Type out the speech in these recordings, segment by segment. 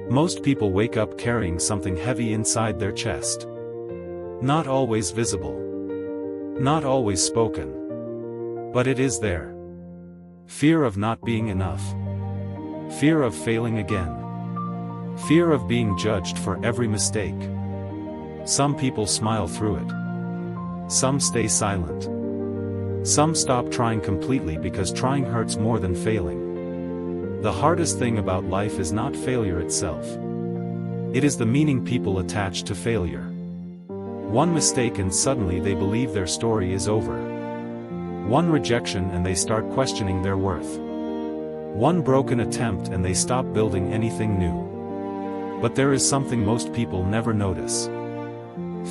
Most people wake up carrying something heavy inside their chest. Not always visible. Not always spoken. But it is there. Fear of not being enough. Fear of failing again. Fear of being judged for every mistake. Some people smile through it. Some stay silent. Some stop trying completely because trying hurts more than failing. The hardest thing about life is not failure itself. It is the meaning people attach to failure. One mistake and suddenly they believe their story is over. One rejection and they start questioning their worth. One broken attempt and they stop building anything new. But there is something most people never notice.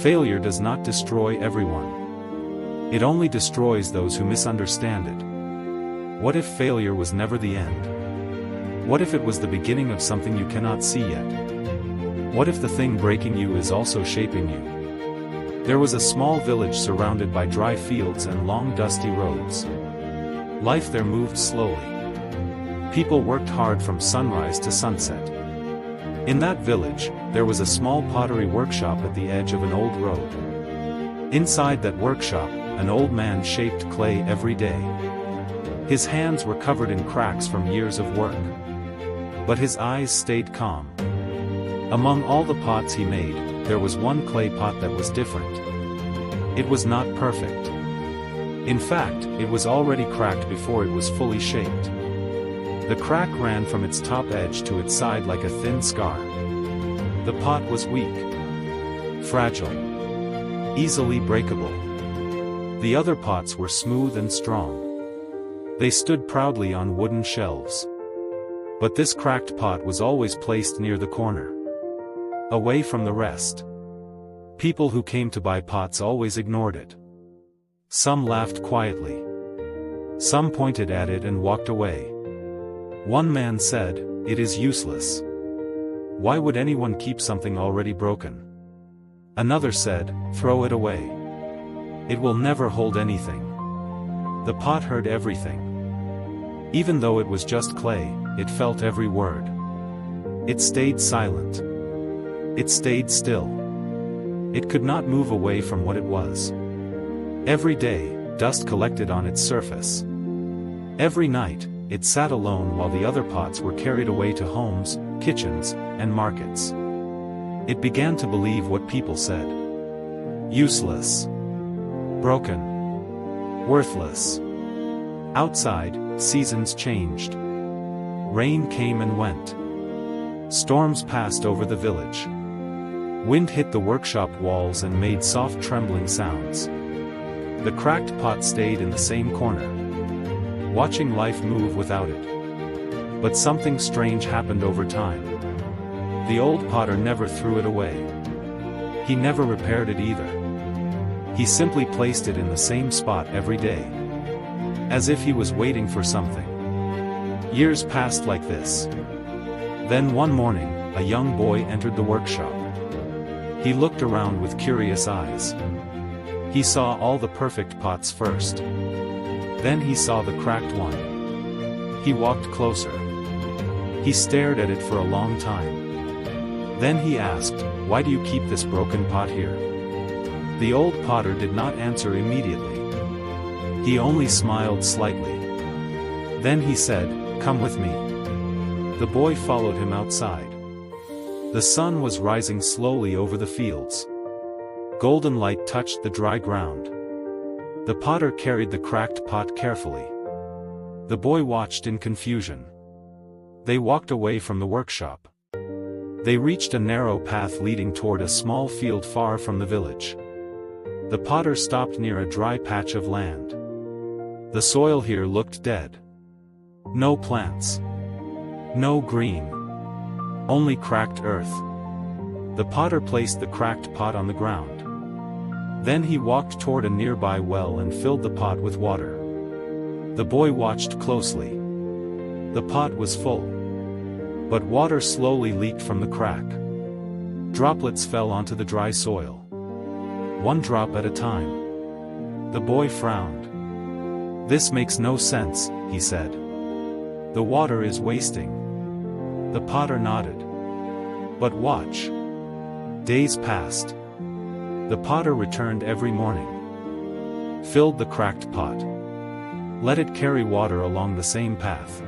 Failure does not destroy everyone. It only destroys those who misunderstand it. What if failure was never the end? What if it was the beginning of something you cannot see yet? What if the thing breaking you is also shaping you? There was a small village surrounded by dry fields and long dusty roads. Life there moved slowly. People worked hard from sunrise to sunset. In that village, there was a small pottery workshop at the edge of an old road. Inside that workshop, an old man shaped clay every day. His hands were covered in cracks from years of work. But his eyes stayed calm. Among all the pots he made, there was one clay pot that was different. It was not perfect. In fact, it was already cracked before it was fully shaped. The crack ran from its top edge to its side like a thin scar. The pot was weak, fragile, easily breakable. The other pots were smooth and strong. They stood proudly on wooden shelves. But this cracked pot was always placed near the corner, away from the rest. People who came to buy pots always ignored it. Some laughed quietly. Some pointed at it and walked away. One man said, "It is useless. Why would anyone keep something already broken?" Another said, "Throw it away. It will never hold anything." The pot heard everything. Even though it was just clay, it felt every word. It stayed silent. It stayed still. It could not move away from what it was. Every day, dust collected on its surface. Every night, it sat alone while the other pots were carried away to homes, kitchens, and markets. It began to believe what people said. Useless. Broken. Worthless. Outside, seasons changed. Rain came and went. Storms passed over the village. Wind hit the workshop walls and made soft trembling sounds. The cracked pot stayed in the same corner, watching life move without it. But something strange happened over time. The old potter never threw it away. He never repaired it either. He simply placed it in the same spot every day, as if he was waiting for something. Years passed like this. Then one morning, a young boy entered the workshop. He looked around with curious eyes. He saw all the perfect pots first. Then he saw the cracked one. He walked closer. He stared at it for a long time. Then he asked, "Why do you keep this broken pot here?" The old potter did not answer immediately. He only smiled slightly. Then he said, "Come with me." The boy followed him outside. The sun was rising slowly over the fields. Golden light touched the dry ground. The potter carried the cracked pot carefully. The boy watched in confusion. They walked away from the workshop. They reached a narrow path leading toward a small field far from the village. The potter stopped near a dry patch of land. The soil here looked dead. No plants. No green. Only cracked earth. The potter placed the cracked pot on the ground. Then he walked toward a nearby well and filled the pot with water. The boy watched closely. The pot was full. But water slowly leaked from the crack. Droplets fell onto the dry soil. One drop at a time. The boy frowned. "This makes no sense," he said. "The water is wasting." The potter nodded. But watch. Days passed. The potter returned every morning. Filled the cracked pot. Let it carry water along the same path.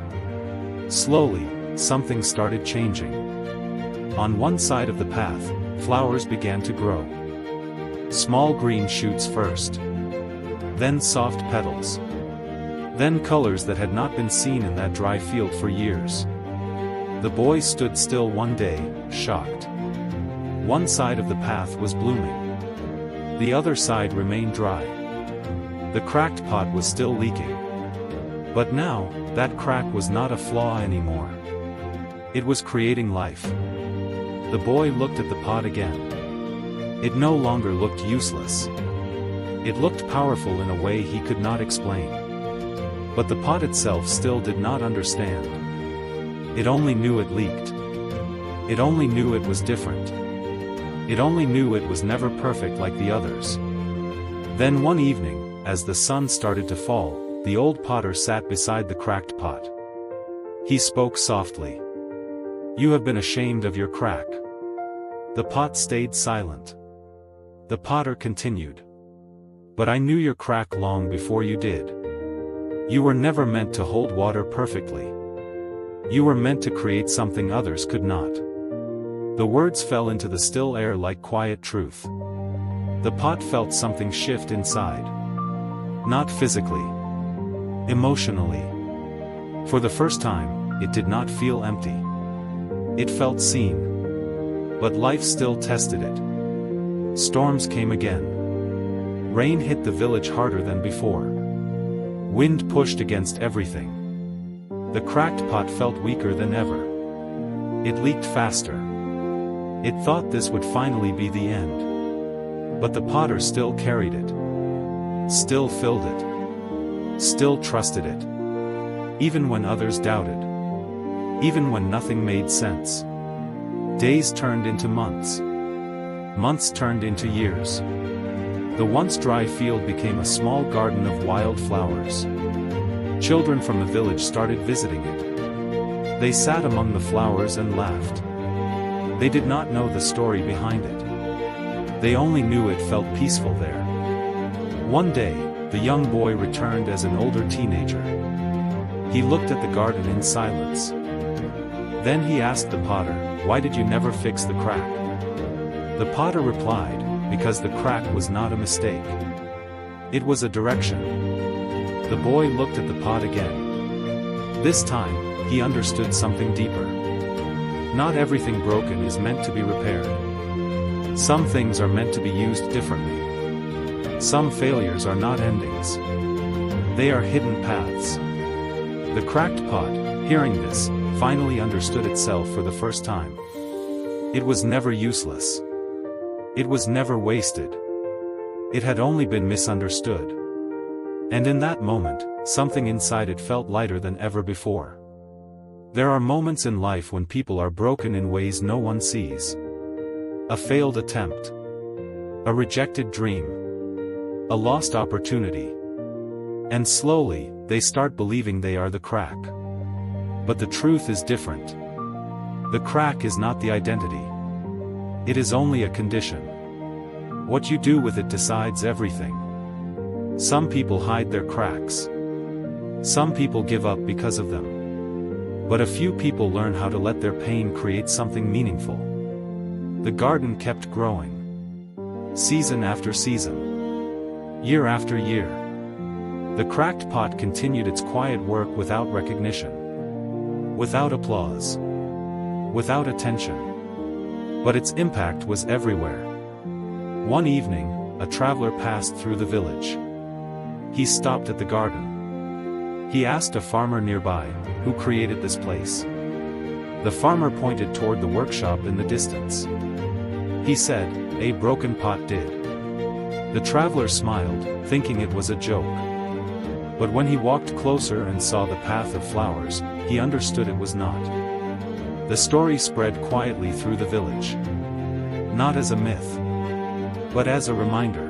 Slowly, something started changing. On one side of the path, flowers began to grow. Small green shoots first. Then soft petals. Then colors that had not been seen in that dry field for years. The boy stood still one day, shocked. One side of the path was blooming. The other side remained dry. The cracked pot was still leaking. But now, that crack was not a flaw anymore. It was creating life. The boy looked at the pot again. It no longer looked useless. It looked powerful in a way he could not explain. But the pot itself still did not understand. It only knew it leaked. It only knew it was different. It only knew it was never perfect like the others. Then one evening, as the sun started to fall, the old potter sat beside the cracked pot. He spoke softly. "You have been ashamed of your crack." The pot stayed silent. The potter continued. "But I knew your crack long before you did. You were never meant to hold water perfectly. You were meant to create something others could not." The words fell into the still air like quiet truth. The pot felt something shift inside. Not physically. Emotionally. For the first time, it did not feel empty. It felt seen. But life still tested it. Storms came again. Rain hit the village harder than before. Wind pushed against everything. The cracked pot felt weaker than ever. It leaked faster. It thought this would finally be the end. But the potter still carried it. Still filled it. Still trusted it. Even when others doubted. Even when nothing made sense. Days turned into months. Months turned into years. The once dry field became a small garden of wild flowers. Children from the village started visiting it. They sat among the flowers and laughed. They did not know the story behind it. They only knew it felt peaceful there. One day, the young boy returned as an older teenager. He looked at the garden in silence. Then he asked the potter, "Why did you never fix the crack?" The potter replied, "Because the crack was not a mistake. It was a direction." The boy looked at the pot again. This time, he understood something deeper. Not everything broken is meant to be repaired. Some things are meant to be used differently. Some failures are not endings. They are hidden paths. The cracked pot, hearing this, finally understood itself for the first time. It was never useless. It was never wasted. It had only been misunderstood. And in that moment, something inside it felt lighter than ever before. There are moments in life when people are broken in ways no one sees. A failed attempt. A rejected dream. A lost opportunity. And slowly, they start believing they are the crack. But the truth is different. The crack is not the identity. It is only a condition. What you do with it decides everything. Some people hide their cracks. Some people give up because of them. But a few people learn how to let their pain create something meaningful. The garden kept growing. Season after season. Year after year. The cracked pot continued its quiet work without recognition. Without applause. Without attention. But its impact was everywhere. One evening, a traveler passed through the village. He stopped at the garden. He asked a farmer nearby, "Who created this place?" The farmer pointed toward the workshop in the distance. He said, "A broken pot did." The traveler smiled, thinking it was a joke. But when he walked closer and saw the path of flowers, he understood it was not. The story spread quietly through the village. Not as a myth, but as a reminder.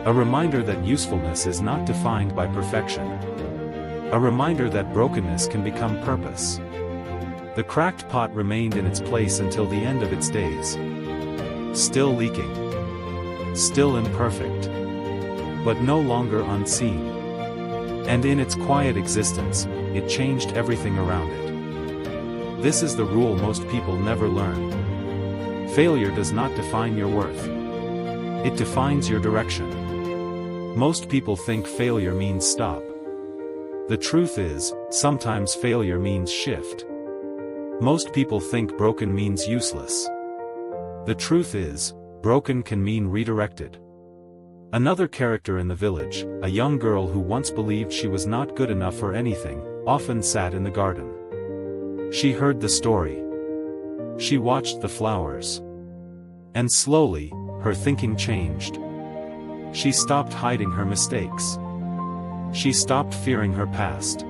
A reminder that usefulness is not defined by perfection. A reminder that brokenness can become purpose. The cracked pot remained in its place until the end of its days. Still leaking. Still imperfect. But no longer unseen. And in its quiet existence, it changed everything around it. This is the rule most people never learn. Failure does not define your worth. It defines your direction. Most people think failure means stop. The truth is, sometimes failure means shift. Most people think broken means useless. The truth is, broken can mean redirected. Another character in the village, a young girl who once believed she was not good enough for anything, often sat in the garden. She heard the story. She watched the flowers. And slowly, her thinking changed. She stopped hiding her mistakes. She stopped fearing her past.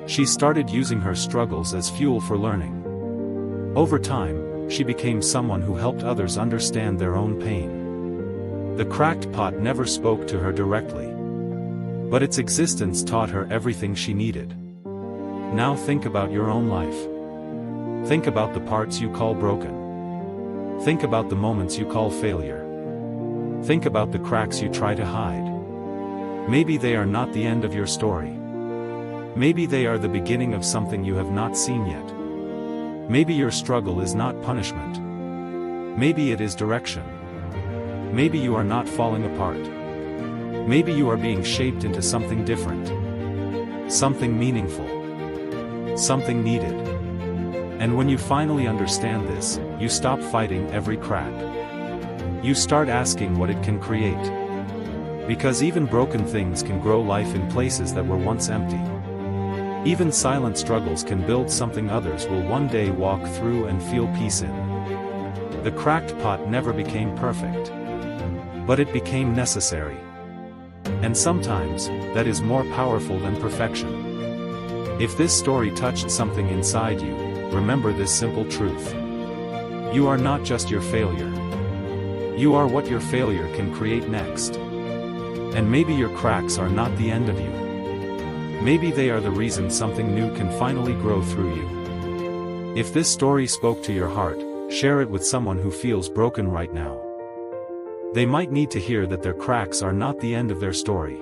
She started using her struggles as fuel for learning. Over time, she became someone who helped others understand their own pain. The cracked pot never spoke to her directly. But its existence taught her everything she needed. Now think about your own life. Think about the parts you call broken. Think about the moments you call failure. Think about the cracks you try to hide. Maybe they are not the end of your story. Maybe they are the beginning of something you have not seen yet. Maybe your struggle is not punishment. Maybe it is direction. Maybe you are not falling apart. Maybe you are being shaped into something different. Something meaningful. Something needed. And when you finally understand this, you stop fighting every crack. You start asking what it can create. Because even broken things can grow life in places that were once empty. Even silent struggles can build something others will one day walk through and feel peace in. The cracked pot never became perfect. But it became necessary. And sometimes, that is more powerful than perfection. If this story touched something inside you, remember this simple truth. You are not just your failure. You are what your failure can create next. And maybe your cracks are not the end of you. Maybe they are the reason something new can finally grow through you. If this story spoke to your heart, share it with someone who feels broken right now. They might need to hear that their cracks are not the end of their story.